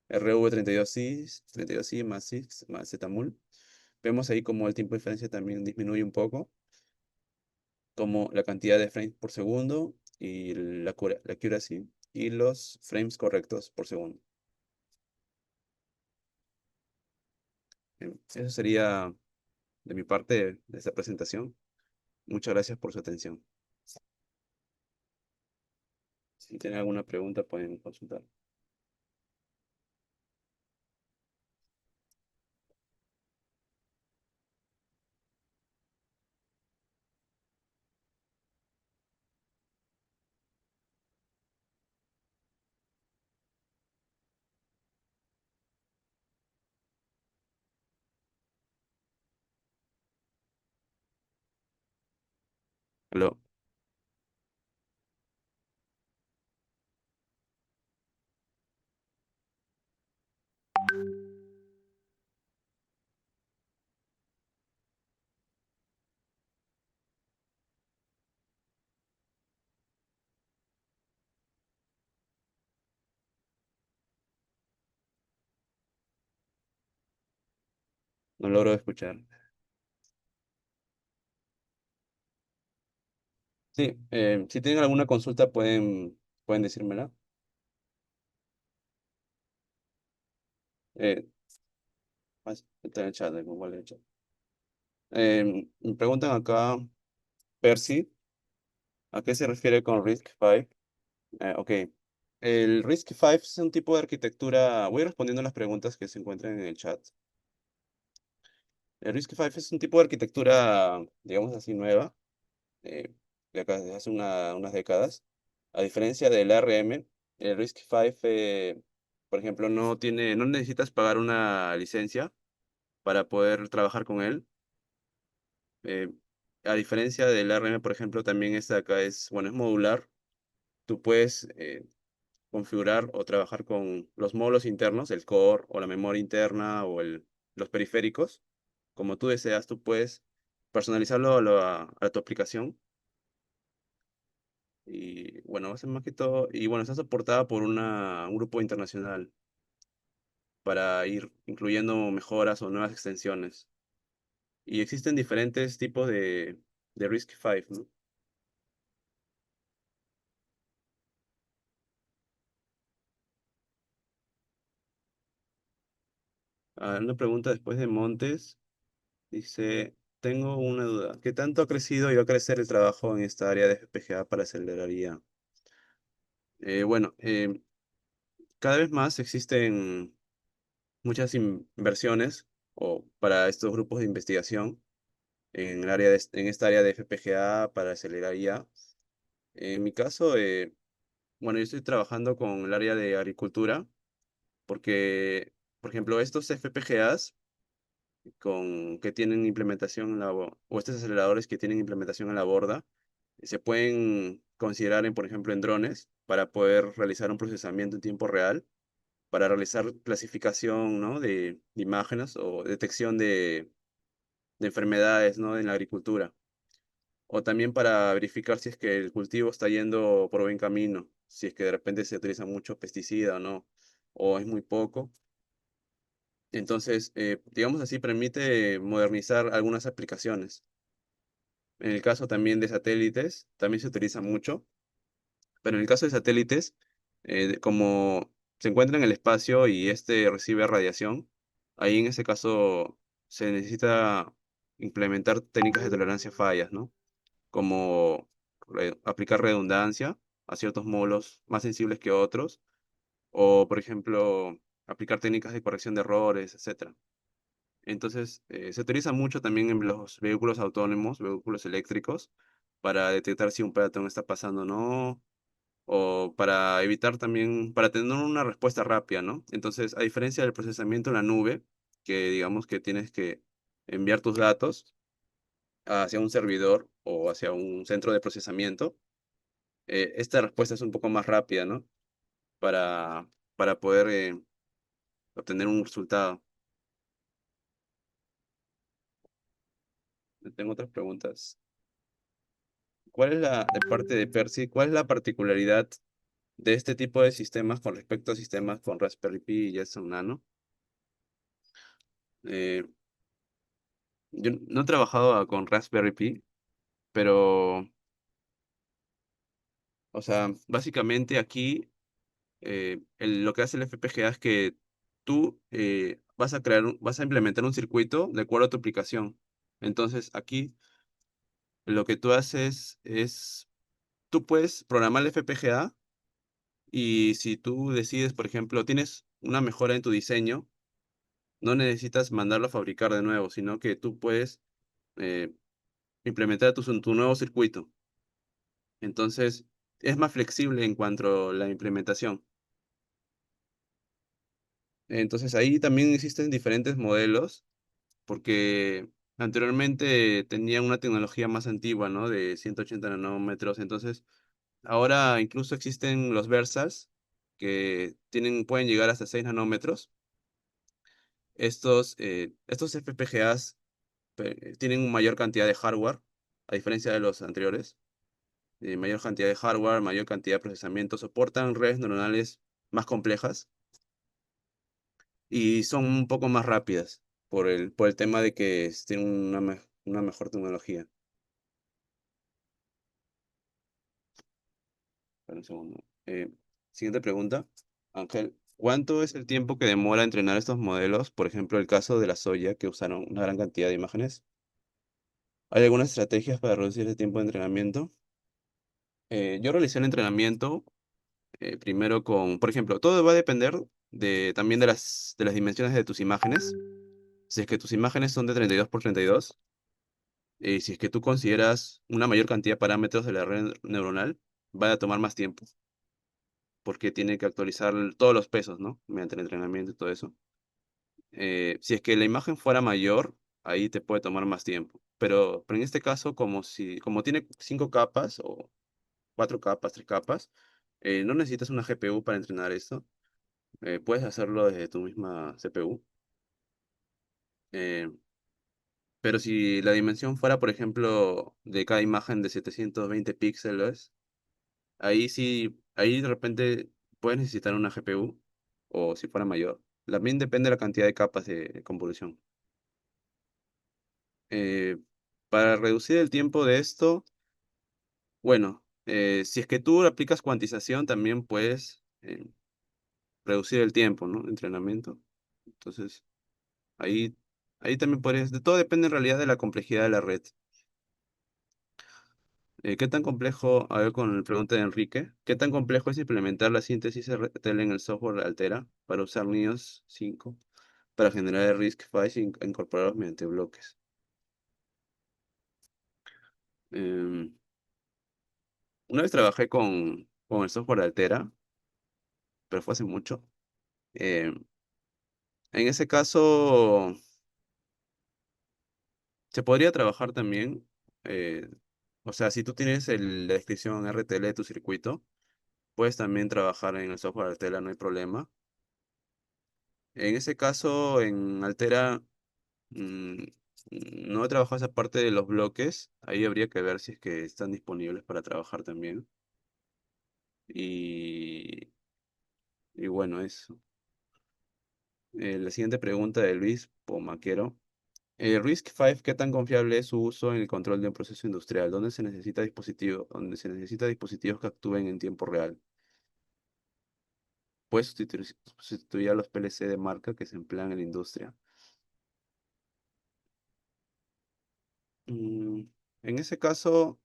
RV32i, 32i más 6 más ZMUL. Vemos ahí como el tiempo de diferencia también disminuye un poco, como la cantidad de frames por segundo y la accuracy y los frames correctos por segundo. Bien, eso sería de mi parte de esta presentación. Muchas gracias por su atención. Si tienen alguna pregunta pueden consultar. Aló, no logro escuchar. Sí, si tienen alguna consulta pueden decírmela. Eh, Está en el chat, igual en el chat. Me preguntan acá, Percy, ¿a qué se refiere con RISC-V? Ok. El RISC-V es un tipo de arquitectura. Voy respondiendo a las preguntas que se encuentran en el chat. El RISC-V es un tipo de arquitectura, digamos así, nueva, eh, de acá desde hace unas décadas. A diferencia del ARM, el RISC-V, por ejemplo, no necesitas pagar una licencia para poder trabajar con él. Eh, a diferencia del ARM, por ejemplo, también esta de acá bueno, es modular. Tú puedes configurar o trabajar con los módulos internos, el core o la memoria interna o los periféricos. Como tú deseas, tú puedes personalizarlo a tu aplicación. Y bueno, va a ser más que todo, y bueno, está soportada por un grupo internacional para ir incluyendo mejoras o nuevas extensiones. Y existen diferentes tipos de RISC-V, ¿no? Una pregunta después de Montes. Dice, tengo una duda. ¿Qué tanto ha crecido y va a crecer el trabajo en esta área de FPGA para acelerar IA? Bueno, cada vez más existen muchas inversiones o para estos grupos de investigación en en esta área de FPGA para acelerar IA. En mi caso, bueno, yo estoy trabajando con el área de agricultura porque, por ejemplo, estos FPGAs que tienen implementación o estos aceleradores que tienen implementación en la borda, se pueden considerar, por ejemplo, en drones para poder realizar un procesamiento en tiempo real, para realizar clasificación, ¿no? de imágenes o detección de enfermedades, ¿no? en la agricultura. O también para verificar si es que el cultivo está yendo por buen camino, si es que de repente se utiliza mucho pesticida o no, o es muy poco. Entonces, digamos así, permite modernizar algunas aplicaciones. En el caso también de satélites, también se utiliza mucho, pero en el caso de satélites, como se encuentra en el espacio y este recibe radiación, ahí en ese caso se necesita implementar técnicas de tolerancia a fallas, ¿no? Como aplicar redundancia a ciertos módulos más sensibles que otros, o por ejemplo, aplicar técnicas de corrección de errores, etcétera. Entonces, se utiliza mucho también en los vehículos autónomos, vehículos eléctricos, para detectar si un peatón está pasando o no, o para evitar también, para tener una respuesta rápida, ¿no? Entonces, a diferencia del procesamiento en la nube, que digamos que tienes que enviar tus datos hacia un servidor o hacia un centro de procesamiento, esta respuesta es un poco más rápida, ¿no? Para poder obtener un resultado. Tengo otras preguntas. ¿Cuál es de parte de Percy, cuál es la particularidad de este tipo de sistemas con respecto a sistemas con Raspberry Pi y Jetson Nano? Eh, yo no he trabajado con Raspberry Pi, pero, o sea, básicamente aquí lo que hace el FPGA es que tú vas a vas a implementar un circuito de acuerdo a tu aplicación. Entonces, aquí lo que tú haces es, tú puedes programar el FPGA y si tú decides, por ejemplo, tienes una mejora en tu diseño, no necesitas mandarlo a fabricar de nuevo, sino que tú puedes eh, implementar tu nuevo circuito. Entonces, es más flexible en cuanto a la implementación. Entonces, ahí también existen diferentes modelos, porque anteriormente tenían una tecnología más antigua, ¿no? De 180 nanómetros. Entonces, ahora incluso existen los Versas, que pueden llegar hasta 6 nanómetros. Estos FPGAs tienen una mayor cantidad de hardware, a diferencia de los anteriores. Mayor cantidad de hardware, mayor cantidad de procesamiento, soportan redes neuronales más complejas y son un poco más rápidas por el tema de que tienen una mejor tecnología. Espera un segundo. Siguiente pregunta. Ángel, ¿cuánto es el tiempo que demora entrenar estos modelos? Por ejemplo, el caso de la soya, que usaron una gran cantidad de imágenes. ¿Hay algunas estrategias para reducir el tiempo de entrenamiento? Yo realicé el entrenamiento primero por ejemplo, todo va a depender también de de las dimensiones de tus imágenes. Si es que tus imágenes son de 32 por 32, y si es que tú consideras una mayor cantidad de parámetros de la red neuronal, va a tomar más tiempo, porque tiene que actualizar todos los pesos, ¿no? Mediante el entrenamiento y todo eso. Si es que la imagen fuera mayor, ahí te puede tomar más tiempo. Pero en este caso, como tiene 5 capas o 4 capas, 3 capas, no necesitas una GPU para entrenar esto. Puedes hacerlo desde tu misma CPU. eh, pero si la dimensión fuera, por ejemplo, de cada imagen de 720 píxeles, Ahí sí, ahí de repente puedes necesitar una GPU o si fuera mayor. También depende de la cantidad de capas de convolución. Eh, para reducir el tiempo de esto, bueno, si es que tú aplicas cuantización, también puedes reducir el tiempo, ¿no? De entrenamiento. Entonces, ahí, ahí también puedes, de todo depende en realidad de la complejidad de la red. ¿Qué tan complejo, a ver con la pregunta de Enrique, qué tan complejo es implementar la síntesis RTL en el software Altera para usar NIOS 5 para generar el RISC-V e incorporarlos mediante bloques? Em, una vez trabajé con el software Altera, pero fue hace mucho. Em, en ese caso, se podría trabajar también, eh, o sea, si tú tienes la descripción RTL de tu circuito, puedes también trabajar en el software Altera, no hay problema. En ese caso, en Altera, mm, no he trabajado esa parte de los bloques. Ahí habría que ver si es que están disponibles para trabajar también. Y, y bueno, eso. La siguiente pregunta de Luis Pomaquero. RISC-V, ¿qué tan confiable es su uso en el control de un proceso industrial? Donde se necesita dispositivos que actúen en tiempo real? Puede sustituir a los PLC de marca que se emplean en la industria. Mm, en ese caso,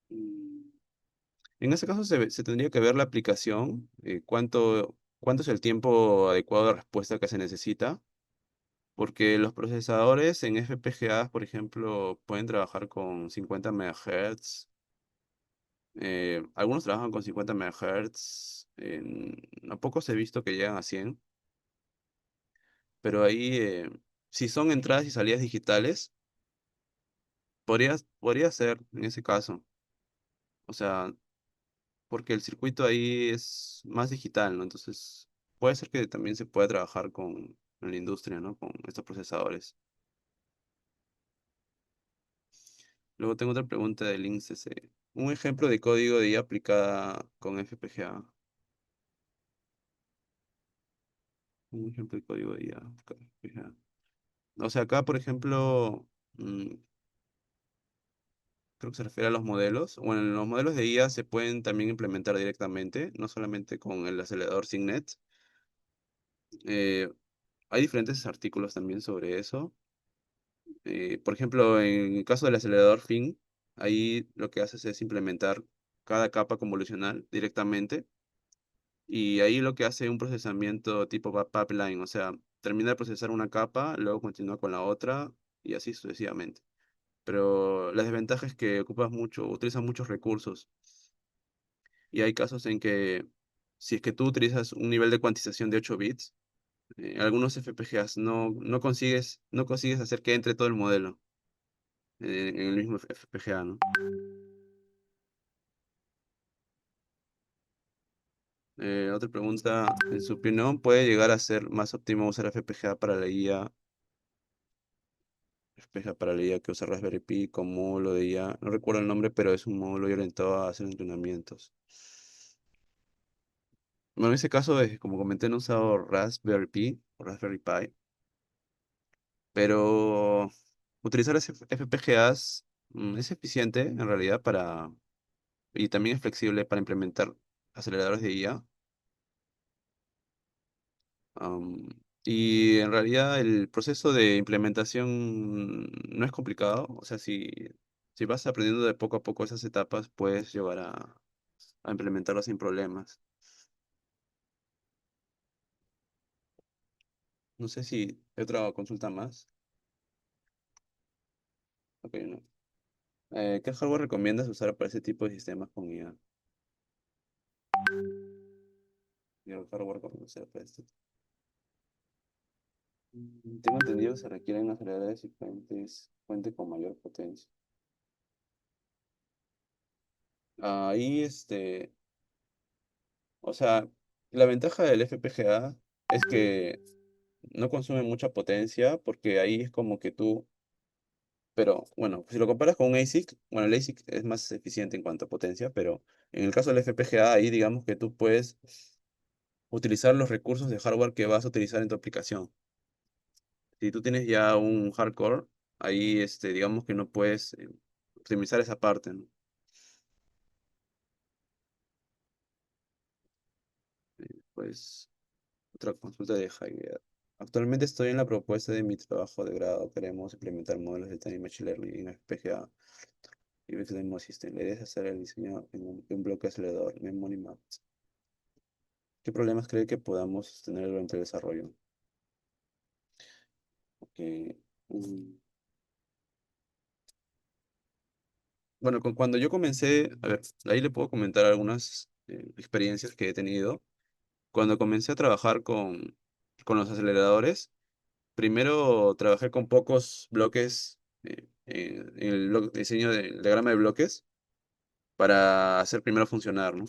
mm, se tendría que ver la aplicación, cuánto es el tiempo adecuado de respuesta que se necesita, porque los procesadores en FPGA, por ejemplo, pueden trabajar con 50 MHz. Algunos trabajan con 50 MHz. A pocos he visto que llegan a 100, pero ahí, si son entradas y salidas digitales, podría ser en ese caso. O sea, porque el circuito ahí es más digital, ¿no? Entonces, puede ser que también se pueda trabajar en la industria, ¿no? Con estos procesadores. Luego tengo otra pregunta del INCC. Un ejemplo de código de IA aplicada con FPGA. Un ejemplo de código de IA aplicado con FPGA. O sea, acá, por ejemplo, creo que se refiere a los modelos. Bueno, los modelos de IA se pueden también implementar directamente, no solamente con el acelerador Signet. Eh, hay diferentes artículos también sobre eso. Por ejemplo, en el caso del acelerador FIN, ahí lo que haces es implementar cada capa convolucional directamente y ahí lo que hace un procesamiento tipo pipeline, o sea, termina de procesar una capa, luego continúa con la otra y así sucesivamente. Pero la desventaja es que utilizas muchos recursos y hay casos en que si es que tú utilizas un nivel de cuantización de 8 bits, algunos FPGAs no consigues hacer que entre todo el modelo en el mismo FPGA, ¿no? Otra pregunta, en su opinión, ¿puede llegar a ser más óptimo usar FPGA para la IA que usar Raspberry Pi como módulo de IA? No recuerdo el nombre, pero es un módulo orientado a hacer entrenamientos. Bueno, en ese caso, como comenté, no he usado Raspberry Pi o Raspberry Pi, pero utilizar FPGAs es eficiente en realidad y también es flexible para implementar aceleradores de IA. Am, y en realidad el proceso de implementación no es complicado. O sea, si vas aprendiendo de poco a poco esas etapas, puedes llevar a implementarlo sin problemas. No sé si hay otra consulta más. Ok, no. ¿Qué hardware recomiendas usar para ese tipo de sistemas con IA? ¿Qué hardware recomiendas usar para esto? Tengo entendido que se requieren aceleradores y fuente con mayor potencia. Ahí, o sea, la ventaja del FPGA es que no consume mucha potencia porque ahí es como que tú Pero bueno, si lo comparas con un ASIC, bueno, el ASIC es más eficiente en cuanto a potencia, pero en el caso del FPGA, ahí digamos que tú puedes utilizar los recursos de hardware que vas a utilizar en tu aplicación. Si tú tienes ya un hardcore, ahí digamos que no puedes optimizar esa parte, ¿no? Pues otra consulta de Javier. Actualmente estoy en la propuesta de mi trabajo de grado. Queremos implementar modelos de Time Machine Learning en FPGA y Vector Demo System. La idea es hacer el diseño en un bloque acelerador, Memory Maps. ¿Qué problemas cree que podamos tener durante el desarrollo? Ok, mm, Bueno, cuando yo comencé, a ver, ahí le puedo comentar algunas experiencias que he tenido. Cuando comencé a trabajar con los aceleradores, primero trabajé con pocos bloques en el diseño del diagrama de bloques para hacer primero funcionar, ¿no?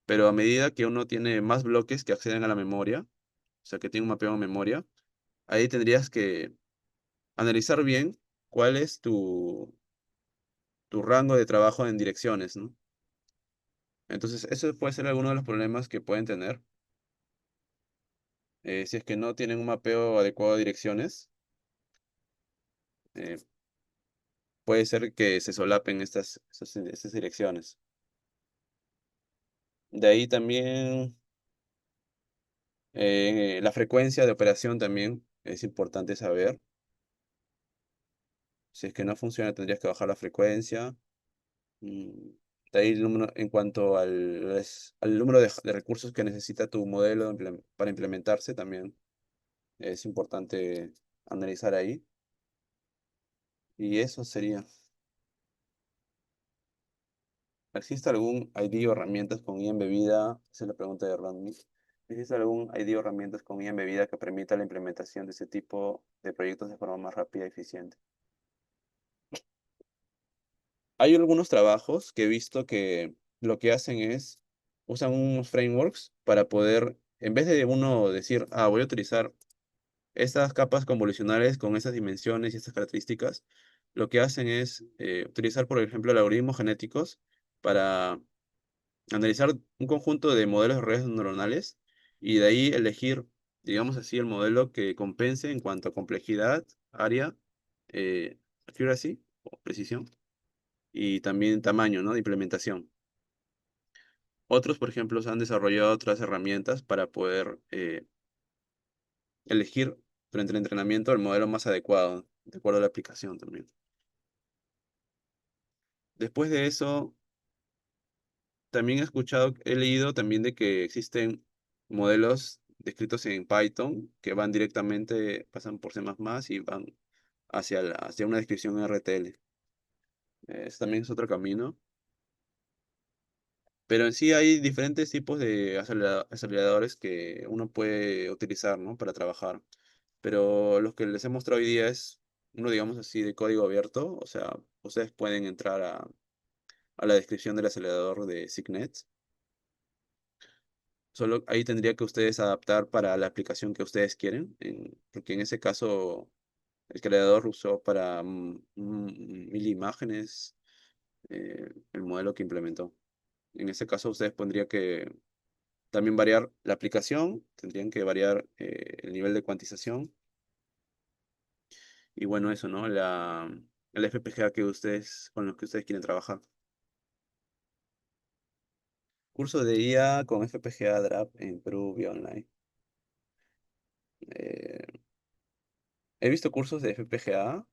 Pero a medida que uno tiene más bloques que acceden a la memoria, o sea, que tiene un mapeo en memoria, ahí tendrías que analizar bien cuál es tu rango de trabajo en direcciones, ¿no? Entonces, eso puede ser alguno de los problemas que pueden tener. Si es que no tienen un mapeo adecuado de direcciones, eh, puede ser que se solapen estas direcciones. De ahí también la frecuencia de operación también es importante saber. Si es que no funciona, tendrías que bajar la frecuencia. Mm, De ahí en cuanto al número de recursos que necesita tu modelo para implementarse, también es importante analizar ahí. Y eso sería. ¿Existe algún ID o herramientas con IA embebida? Esa es la pregunta de Rodney. ¿Existe algún ID o herramientas con IA embebida que permita la implementación de ese tipo de proyectos de forma más rápida y eficiente? Hay algunos trabajos que he visto que lo que hacen es, usan unos frameworks para poder, en vez de uno decir, voy a utilizar estas capas convolucionales con estas dimensiones y estas características, lo que hacen es utilizar, por ejemplo, algoritmos genéticos para analizar un conjunto de modelos de redes neuronales y de ahí elegir, digamos así, el modelo que compense en cuanto a complejidad, área, eh, accuracy o precisión y también tamaño, ¿no? De implementación. Otros, por ejemplo, han desarrollado otras herramientas para poder elegir durante el entrenamiento el modelo más adecuado, de acuerdo a la aplicación también. Después de eso, también he leído también de que existen modelos descritos en Python que van directamente, pasan por C++ y van hacia una descripción RTL. Ese también es otro camino. Pero en sí hay diferentes tipos de aceleradores que uno puede utilizar, ¿no? Para trabajar. Pero los que les he mostrado hoy día es uno, digamos así, de código abierto. O sea, ustedes pueden entrar a la descripción del acelerador de Signet. Solo ahí tendría que ustedes adaptar para la aplicación que ustedes quieren, porque en ese caso el creador usó para 1000 imágenes el modelo que implementó. En ese caso ustedes pondrían que también variar la aplicación, tendrían que variar el nivel de cuantización y bueno, eso, ¿no? El FPGA con los que ustedes quieren trabajar. Curso de IA con FPGA Drap en Perú vía online. Eh, He visto cursos de FPGA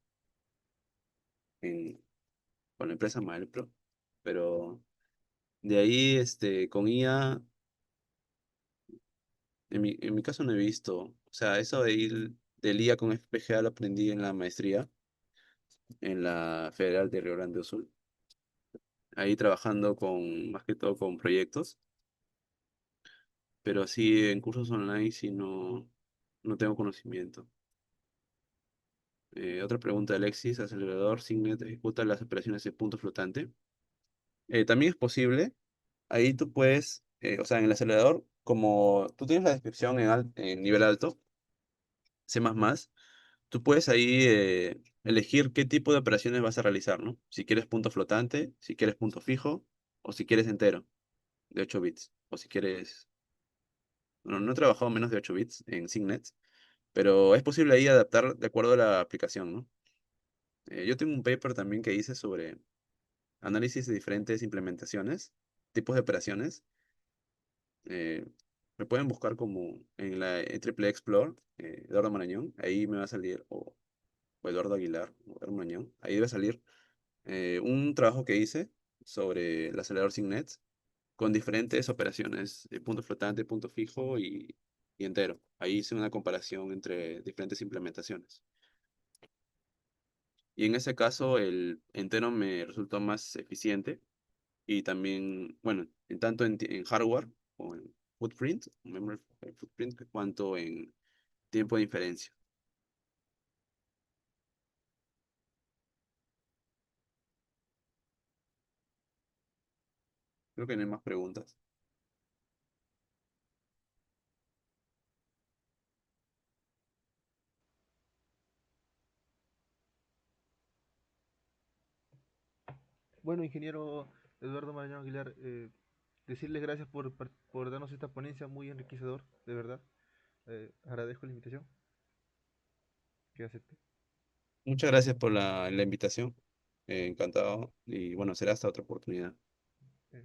en, con la empresa Maelpro, pero de ahí, con IA, en mi caso no he visto. O sea, eso de ir del IA con FPGA lo aprendí en la maestría en la Federal de Río Grande do Sul. Ahí trabajando más que todo con proyectos, pero sí en cursos online sí no tengo conocimiento. Otra pregunta de Alexis, acelerador Signet ejecuta las operaciones de punto flotante. También es posible. Ahí tú puedes, o sea, en el acelerador, como tú tienes la descripción en nivel alto, C++, Tú puedes ahí elegir qué tipo de operaciones vas a realizar, ¿no? Si quieres punto flotante, si quieres punto fijo, o si quieres entero, de 8 bits. O si quieres... Bueno, no he trabajado menos de 8 bits en Signet, pero es posible ahí adaptar de acuerdo a la aplicación, ¿no? Yo tengo un paper también que hice sobre análisis de diferentes implementaciones, tipos de operaciones. Eh, Me pueden buscar como en la EEE Explore, Eduardo Marañón, ahí me va a salir, o Eduardo Aguilar, o Eduardo Marañón, ahí debe salir un trabajo que hice sobre el acelerador Signet con diferentes operaciones, punto flotante, punto fijo y entero. Ahí hice una comparación entre diferentes implementaciones. Y en ese caso el entero me resultó más eficiente y también, bueno, en tanto en hardware o en footprint, memory footprint, cuanto en tiempo de inferencia. Creo que no hay más preguntas. Bueno, ingeniero Eduardo Marañón Aguilar, decirles gracias por darnos esta ponencia muy enriquecedor, de verdad. Agradezco la invitación que acepté. Muchas gracias por la invitación. Encantado. Y bueno, será hasta otra oportunidad. Eh,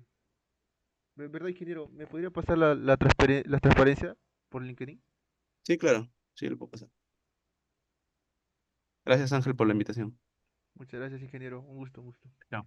¿Verdad, ingeniero? ¿Me podría pasar la transparencia por LinkedIn? Sí, claro. Sí, lo puedo pasar. Gracias, Ángel, por la invitación. Muchas gracias, ingeniero. Un gusto, un gusto. Chao.